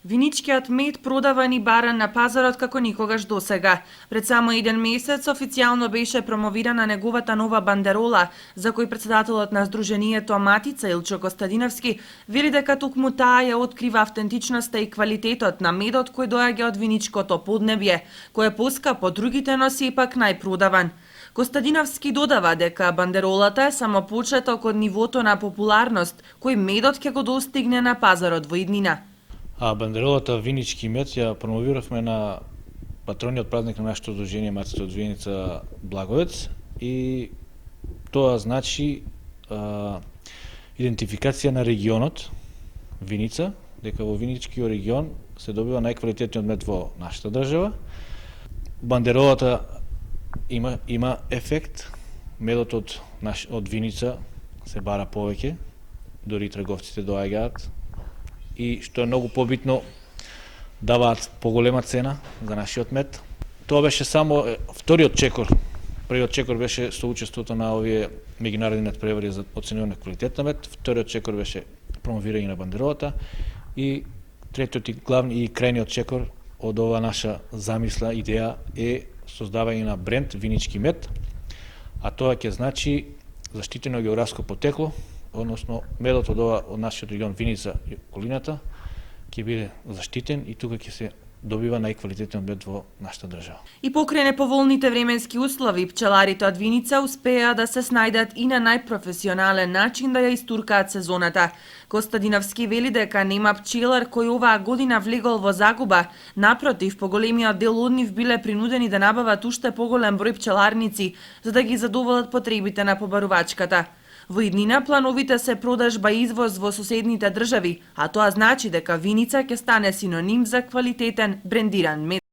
Виничкиот мед продаван и баран на пазарот како никогаш досега. Пред само еден месец официјално беше промовирана неговата нова бандерола, за кој председателот на Сдруженијето Матица Илчо Костадиновски вели дека токму таа ја открива автентичноста и квалитетот на медот кој доаѓа од виничкото поднебје, кој е поскап од другите, но сепак најпродаван. Костадиновски додава дека бандеролата е само почеток од нивото на популарност кој медот ќе го достигне на пазарот во иднина. Бандеролата винички мед ја промовиравме на патрониот празник на нашето Сдружение Матица од Виница Благовец и тоа значи идентификација на регионот Виница, дека во Виничкиот регион се добива најквалитетниот мед во нашата држава. Бандеролата има ефект, медот од Виница се бара повеќе, дори трговците доаѓаат и што е многу побитно, даваат поголема цена за нашиот мед. Тоа беше само вториот чекор. Првиот чекор беше со учеството на овие меѓународни надпревари за оценување на квалитет на мед, вториот чекор беше промовирање на бандеролата и третиот и главни и крајниот чекор од ова наша замисла, идеја е создавање на бренд винички мед, а тоа ќе значи заштитено географско потекло, односно медот од нашиот регион Виница и околината ќе биде заштитен и тука ќе се добива најквалитетниот мед во нашата држава. И покрај неповолните временски услови, пчеларите од Виница успеа да се снајдат и на најпрофесионален начин да ја истуркаат сезоната. Костадиновски вели дека нема пчелар кој оваа година влегол во загуба, напротив, поголемиот дел од нив биле принудени да набават уште поголем број пчеларници за да ги задоволат потребите на побарувачката. Во иднина плановите се продажба и извоз во соседните држави, а тоа значи дека Виница ќе стане синоним за квалитетен брендиран мед.